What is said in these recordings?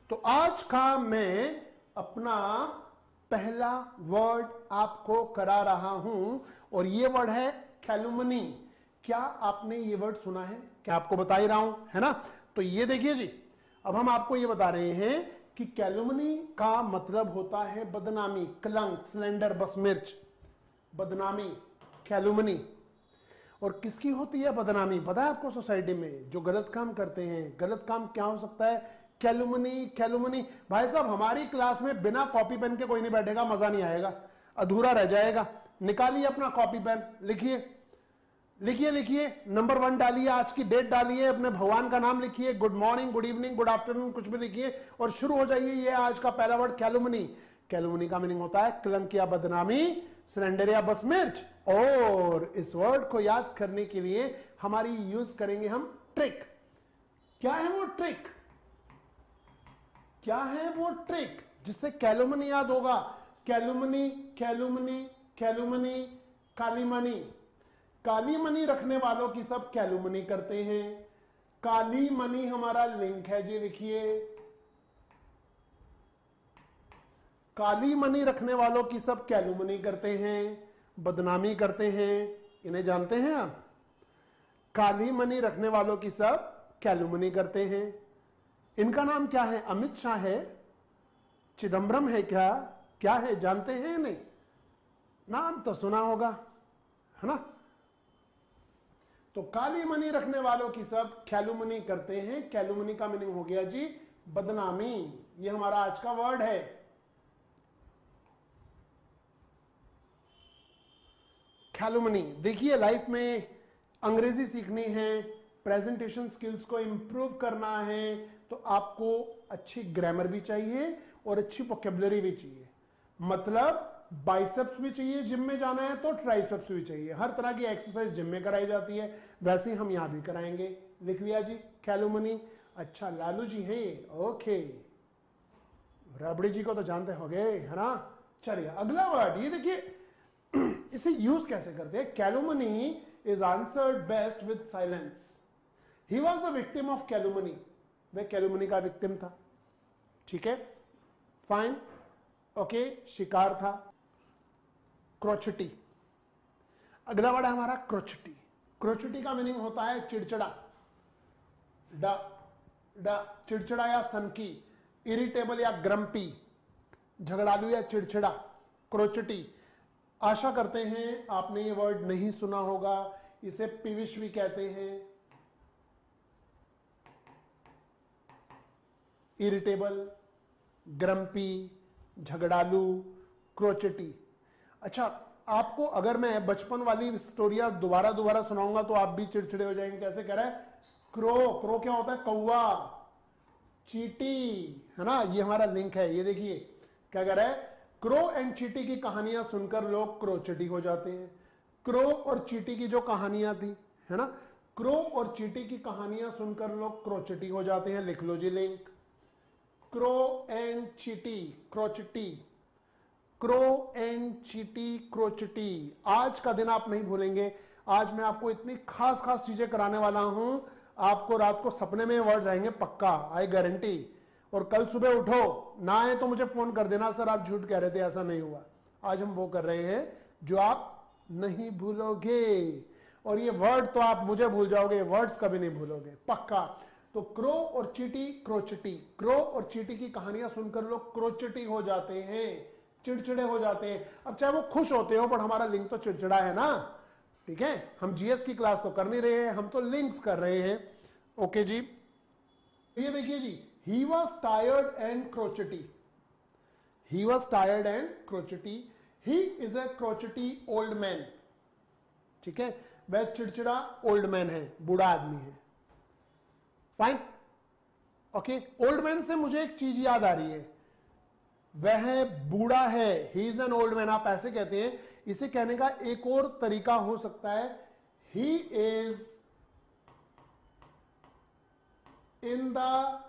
तो आज का मैं अपना पहला वर्ड आपको करा रहा हूं और ये वर्ड है कैलुमनी। क्या आपने ये वर्ड सुना है? क्या आपको बता ही रहा हूं, है ना? तो ये देखिए जी, अब हम आपको ये बता रहे हैं कि कैलुमनी का मतलब होता है बदनामी, कलंक, स्लेंडर, बस मिर्च, बदनामी, कैलुमनी। और किसकी होती है बदनामी पता है आपको? सोसाइटी में जो गलत काम करते हैं। गलत काम क्या हो सकता है? कैलुमनी। कैलुमनी भाई साहब, हमारी क्लास में बिना कॉपी पेन के कोई नहीं बैठेगा, मजा नहीं आएगा, अधूरा रह जाएगा। निकालिए अपना कॉपी पेन, लिखिए लिखिए लिखिए, नंबर 1 डालिए, आज की डेट डालिए, अपने भगवान का नाम लिखिए, good morning, good evening, good afternoon, कुछ भी लिखिए और शुरू हो जाइए। ये आज का पहला वर्ड कैलुमनी। कैलुमनी का मीनिंग होता है कलंक या बदनामी, सरेंडर या बस मिर्च। और इस वर्ड को याद करने के लिए हमारी यूज करेंगे हम ट्रिक। क्या है वो ट्रिक? क्या है वो ट्रिक जिससे कैलुमनी याद होगा? कैलुमनी, कैलुमनी, कैलुमनी, काली मनी। काली मनी रखने वालों की सब कैलुमनी करते हैं। काली मनी हमारा लिंक है जी, लिखिए। काली मनी रखने वालों की सब कैलुमनी करते हैं, बदनामी करते हैं। इन्हें जानते हैं आप? काली मनी रखने वालों की सब कैलुमनी करते हैं। इनका नाम क्या है? अमित शाह है, चिदम्बरम है, क्या क्या है जानते हैं? नहीं, नाम तो सुना होगा, है ना? तो काली मनी रखने वालों की सब कैलुमनी करते हैं। कैलुमनी का मीनिंग हो गया जी बदनामी। ये हमारा आज का वर्ड है। कैलुमनी। देखिए, लाइफ में अंग्रेजी सीखनी है, प्रेजेंटेशन स्किल्स को इंप्रूव करना है, तो आपको अच्छी ग्रामर भी चाहिए और अच्छी वोकेबलरी भी चाहिए। मतलब बाइसेप्स भी चाहिए, जिम में जाना है तो ट्राइसेप्स भी चाहिए। हर तरह की एक्सरसाइज जिम में कराई जाती है, वैसे ही हम यहां भी कराएंगे। लिख लिया जी कैलुमनी। अच्छा, लालू जी हैं ये, ओके। राबड़ी जी को तो जानते होंगे, है ना? चलिए अगला वर्ड, ये देखिए इसे यूज कैसे करते हैं। Calumny is answered best with silence. He was the victim of calumny. वह कैलुमनी का विक्टिम था, ठीक है, फाइन, ओके, शिकार था। क्रोचटी। अगला वर्ड है हमारा क्रोचटी। क्रोचटी का मीनिंग होता है चिड़चिड़ा, चिड़चिड़ा या सनकी, इरिटेबल या ग्रम्पी, झगड़ालू या चिड़चिड़ा, क्रोचटी। आशा करते हैं आपने ये वर्ड नहीं सुना होगा। इसे पीविश भी कहते हैं, इरिटेबल, ग्रम्पी, झगड़ालू, क्रोचटी। अच्छा, आपको अगर मैं बचपन वाली स्टोरियां दोबारा दोबारा सुनाऊंगा तो आप भी चिड़चिड़े हो जाएंगे। कैसे कह रहा है? क्रो, क्रो क्या होता है? कौवा। चीटी, है ना? ये हमारा लिंक है। ये देखिए क्या कह रहा है? क्रो एंड चीटी की कहानियां सुनकर लोग क्रोचटी हो जाते हैं। क्रो और चीटी की जो कहानियां थी, है ना, क्रो और चीटी की कहानियां सुनकर लोग क्रोचटी हो जाते हैं। लिख लो जी लिंक, क्रो एंड चीटी, क्रोचटी। क्रो एंड चीटी, क्रोचटी। आज का दिन आप नहीं भूलेंगे। आज मैं आपको इतनी खास खास चीजें कराने वाला हूं, आपको रात को सपने में वर्ड्स आएंगे पक्का, आई गारंटी। और कल सुबह उठो ना आए तो मुझे फोन कर देना, सर आप झूठ कह रहे थे, ऐसा नहीं हुआ। आज हम वो कर रहे हैं जो आप नहीं भूलोगे। और ये वर्ड तो आप मुझे भूल जाओगे, वर्ड्स कभी नहीं भूलोगे, पक्का। तो क्रो और चीटी, क्रोचटी। क्रो और चीटी की कहानियां सुनकर लोग क्रोचटी हो जाते हैं, चिड़चिड़े हो जाते हैं। अब चाहे वो खुश होते हो, पर हमारा लिंक तो चिड़चिड़ा है ना, ठीक है? हम जीएस की क्लास तो कर नहीं रहे हैं, हम तो लिंक्स कर रहे हैं। ओके जी, ये देखिए जी, he was tired and crotchety. He was tired and crotchety. He is a crotchety old man, ठीक है? वह चिड़चिड़ा ओल्ड मैन है, बूढ़ा आदमी है। Fine, okay. ओल्ड मैन से मुझे एक चीज याद आ रही है, वह बूढ़ा है, he is an old man. आप ऐसे कहते हैं। इसे कहने का एक और तरीका हो सकता है, he is in the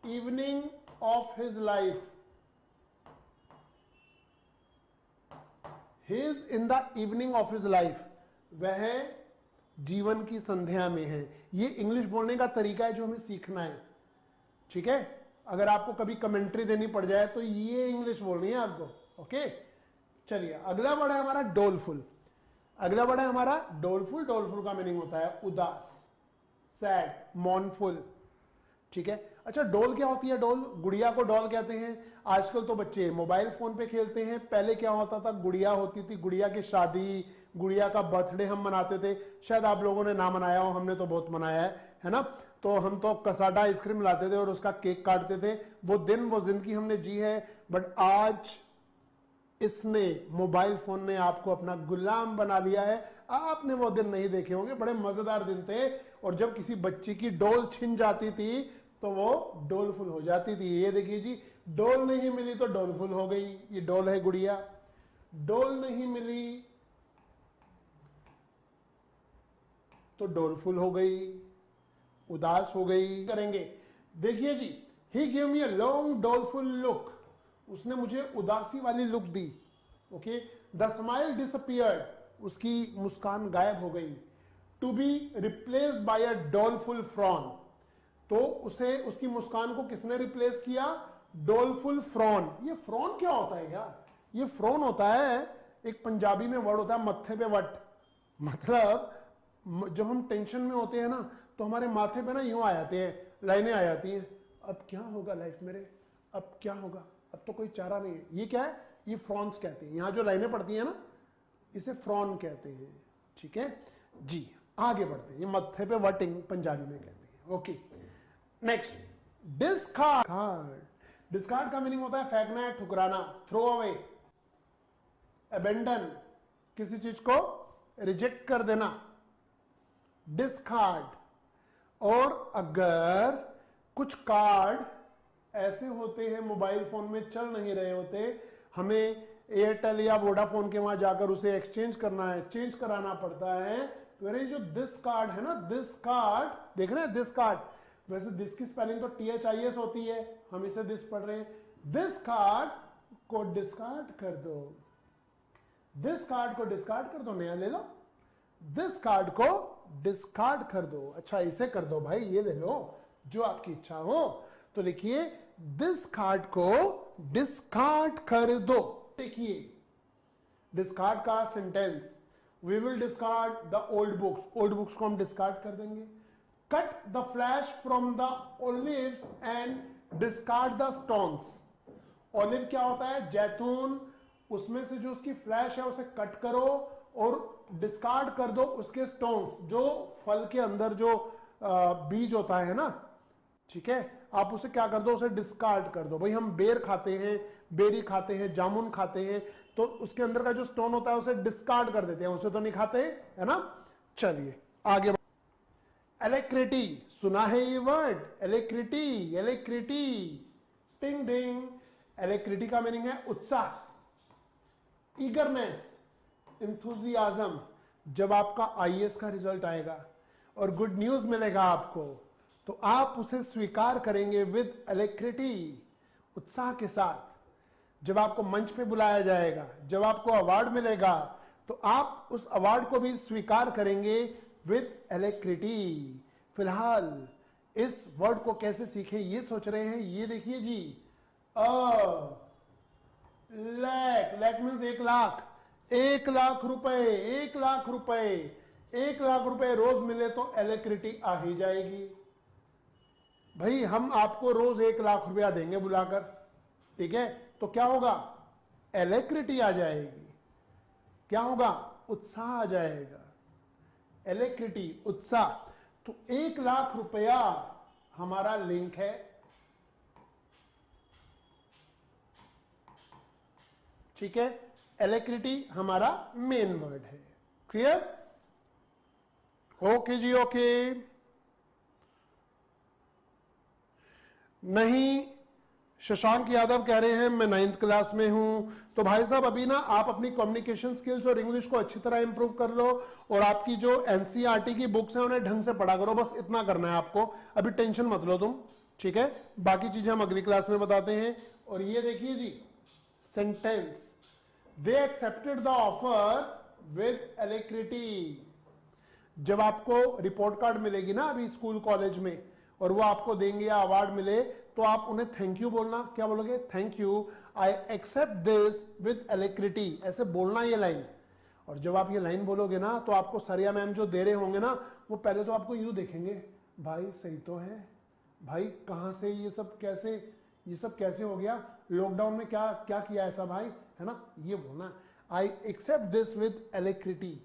evening of his life. He is in the evening of his life. वह जीवन की संध्या में है। ये इंग्लिश बोलने का तरीका है जो हमें सीखना है, ठीक है। अगर आपको कभी कमेंट्री देनी पड़ जाए तो ये इंग्लिश बोलनी है आपको, ओके। चलिए अगला वर्ड है हमारा डोलफुल। अगला वर्ड है हमारा डोलफुल। डोलफुल का मीनिंग होता है उदास, सैड, मॉर्नफुल, ठीक है। अच्छा, डॉल क्या होती है? डॉल, गुड़िया को डॉल कहते हैं। आजकल तो बच्चे मोबाइल फोन पे खेलते हैं, पहले क्या होता था, गुड़िया होती थी, गुड़िया की शादी, गुड़िया का बर्थडे हम मनाते थे। शायद आप लोगों ने ना मनाया हो, हमने तो बहुत मनाया है ना। तो हम तो कसाटा आइसक्रीम लाते थे और उसका केक काटते थे। वो दिन, वो जिंदगी हमने जी है। बट आज इसने, मोबाइल फोन ने आपको अपना गुलाम बना लिया है। आपने वो दिन नहीं देखे होंगे, बड़े मजेदार दिन थे। और जब किसी बच्ची की डोल छिन जाती थी तो वो डोलफुल हो जाती थी। ये देखिए जी, डोल नहीं मिली तो डोलफुल हो गई। ये डोल है गुड़िया। डोल नहीं मिली तो डोलफुल हो गई, उदास हो गई। करेंगे, देखिए जी, he give me a long doleful look. उसने मुझे उदासी वाली लुक दी, ओके। द स्माइल डिसअपियर्ड, उसकी मुस्कान गायब हो गई। To be replaced by a doleful frown, तो उसे, उसकी मुस्कान को किसने रिप्लेस किया? डोलफुल फ्रॉन। ये फ्रॉन क्या होता है यार? ये फ्रॉन होता है, एक पंजाबी में वर्ड होता है मत्थे पे वट। मतलब जब हम टेंशन में होते हैं ना तो हमारे माथे पे ना यूं आ जाते हैं, लाइनें आ जाती हैं, अब क्या होगा लाइफ मेरे, अब क्या होगा, अब तो कोई चारा नहीं है। ये क्या है? ये फ्रॉन्स कहते हैं। यहां जो लाइनें पड़ती हैं ना, इसे फ्रॉन कहते हैं, ठीक है जी। आगे बढ़ते हैं। ये मत्थे पे वटिंग पंजाबी में कहते हैं, ओके। Next, discard. डिस्कार्ड का मीनिंग होता है फेंकना है, ठुकराना, थ्रो अवे, अबेंडन, किसी चीज को रिजेक्ट कर देना, डिस्कार्ड। और अगर कुछ कार्ड ऐसे होते हैं मोबाइल फोन में चल नहीं रहे होते, हमें एयरटेल या वोडाफोन के वहां जाकर उसे एक्सचेंज करना है, चेंज कराना पड़ता है, तो ये जो दिस कार्ड है ना, दिस कार्ड, देख रहे हैं दिस कार्ड, वैसे दिस की स्पेलिंग तो THIS होती है, हम इसे दिस पढ़ रहे हैं। दिस कार्ड को डिस्कार्ड कर दो, दिस कार्ड को डिस्कार्ड कर दो, नया ले लो। दिस कार्ड को डिस्कार्ड कर दो। अच्छा, इसे कर दो भाई, ये ले लो, जो आपकी इच्छा हो। तो लिखिए, दिस कार्ड को डिस्कार्ड कर दो। देखिए डिस्कार्ड का sentence, we will discard the old books. Old books को हम डिस्कार्ड कर देंगे। Cut the flash from the olives and discard the stones. Olive क्या होता है? जैतून। उसमें से जो उसकी फ्लैश है उसे कट करो और डिस्कार्ड कर दो उसके स्टोन्स, जो फल के अंदर जो बीज होता है ना, ठीक है, आप उसे क्या कर दो? उसे डिस्कार्ड कर दो। भाई हम बेर खाते हैं, बेरी खाते हैं, जामुन खाते हैं, तो उसके अंदर का जो स्टोन होता है उसे डिस्कार्ड कर देते हैं, उसे तो नहीं खाते, है ना। चलिए आगे। एलेक्रिटी, सुना है ये वर्ड? एलेक्रिटी, एलेक्रिटी, टिंग डिंग। एलेक्रिटी का मीनिंग है उत्साह, ईगरनेस, इंथुजियाज्म। जब आपका IAS का रिजल्ट आएगा और गुड न्यूज मिलेगा आपको, तो आप उसे स्वीकार करेंगे विद एलेक्रिटी, उत्साह के साथ। जब आपको मंच पे बुलाया जाएगा, जब आपको अवार्ड मिलेगा, तो आप उस अवार्ड को भी स्वीकार करेंगे विद एलेक्रिटी। फिलहाल इस वर्ड को कैसे सीखें ये सोच रहे हैं। ये देखिए जी, lac, lac means 1 lakh, 1 lakh रुपए, 1 लाख रुपए, 1 लाख रुपए रोज मिले तो एलेक्रिटी आ ही जाएगी। भाई हम आपको रोज 1 लाख रुपया देंगे बुलाकर, ठीक है, तो क्या होगा? एलेक्रिटी आ जाएगी। क्या होगा? उत्साह आ जाएगा। एलेक्रिटी, उत्साह। तो 1 लाख रुपया हमारा लिंक है। ठीक है, एलेक्रिटी हमारा मेन वर्ड है। क्लियर? ओके जी, ओके। नहीं, शशांक यादव कह रहे हैं मैं 9th क्लास में हूं। तो भाई साहब अभी ना आप अपनी कम्युनिकेशन स्किल्स और इंग्लिश को अच्छी तरह इंप्रूव कर लो, और आपकी जो NCERT की बुक्स हैं उन्हें ढंग से पढ़ा करो। बस इतना करना है आपको, अभी टेंशन मत लो तुम, ठीक है। बाकी चीजें हम अगली क्लास में बताते हैं। और ये देखिए जी, sentence, they accepted the offer with alacrity. जब आपको रिपोर्ट कार्ड मिलेगी ना अभी स्कूल कॉलेज में, और वो आपको देंगे या अवार्ड मिले, तो आप उन्हें थैंक यू बोलना। क्या बोलोगे? Thank you, I accept this with alacrity, ऐसे बोलना ये लाइन। और जब आप ये लाइन बोलोगे ना, तो आपको सर या मैम जो दे रहे होंगे ना, वो पहले तो आपको यूं देखेंगे, भाई सही तो है, भाई कहां से ये सब कैसे हो गया, लॉकडाउन में क्या क्या किया ऐसा भाई, है ना, ये बोलना। I accept this with alacrity.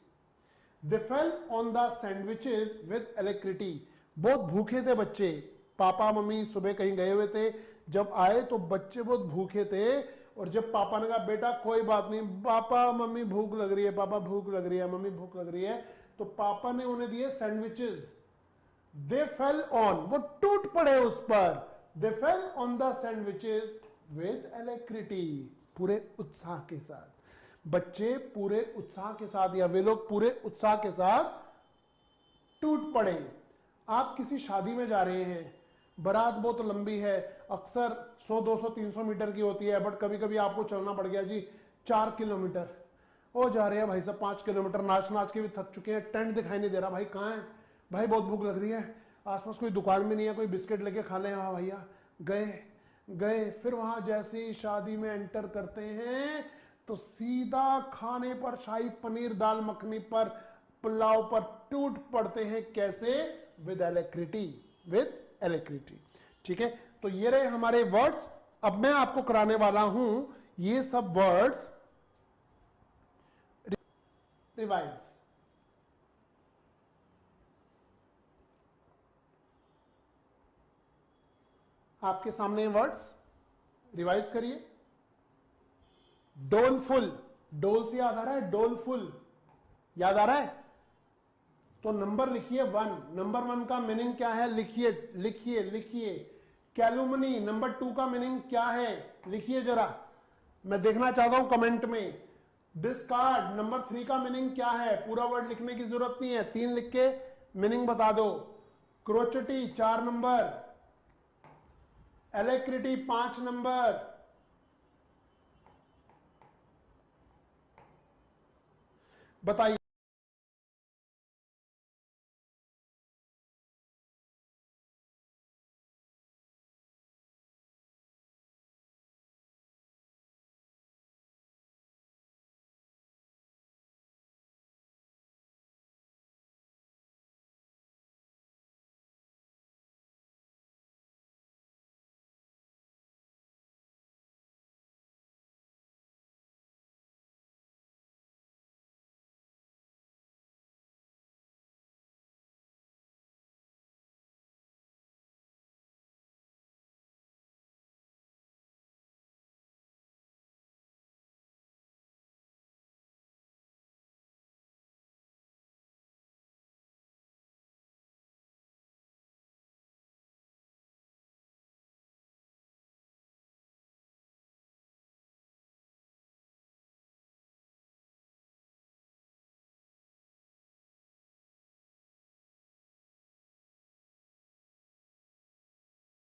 They fell on the sandwiches with alacrity. बहुत भूखे थे बच्चे, पापा मम्मी सुबह कहीं गए हुए थे, जब आए तो बच्चे बहुत भूखे थे, और जब पापा ने कहा बेटा कोई बात नहीं, पापा मम्मी भूख लग रही है, पापा भूख लग रही है, मम्मी भूख लग रही है, तो पापा ने उन्हें दिए सैंडविचेस। दे फेल ऑन, वो टूट पड़े उस पर, they fell on the sandwiches with alacrity, पूरे उत्साह के साथ। बच्चे पूरे उत्साह के साथ, या वे लोग पूरे उत्साह के साथ टूट पड़े। आप किसी शादी में जा रहे हैं, बारात बहुत लंबी है, अक्सर 100 200 300 मीटर की होती है, बट कभी कभी आपको चलना पड़ गया जी 4 किलोमीटर, वो जा रहे हैं भाई साहब 5 किलोमीटर, नाच नाच के भी थक चुके हैं, टेंट दिखाई नहीं दे रहा, भाई कहाँ है भाई, बहुत भूख लग रही है, आसपास कोई दुकान भी नहीं है, कोई बिस्किट लेके खा लें, हाँ भैया गए। फिर वहां जैसे ही शादी में एंटर करते हैं, तो सीधा खाने पर, शाही पनीर दाल मखनी पर, पुलाव पर टूट पड़ते हैं। कैसे? विद एलेक्रिटी। ठीक है, तो ये रहे हमारे वर्ड्स। अब मैं आपको कराने वाला हूं ये सब वर्ड्स रिवाइज। आपके सामने वर्ड्स रिवाइज करिए। डोलफुल, डोल से याद आ रहा है, डोलफुल याद आ रहा है, तो नंबर लिखिए 1। नंबर 1 का मीनिंग क्या है? लिखिए। कैलुमनी, नंबर 2 का मीनिंग क्या है? लिखिए जरा, मैं देखना चाहता हूं कमेंट में। डिस्कार्ड, नंबर 3 का मीनिंग क्या है? पूरा वर्ड लिखने की जरूरत नहीं है, 3 लिख के मीनिंग बता दो। क्रोचटी 4 नंबर, एलेक्रिटी 5 नंबर, बताइए।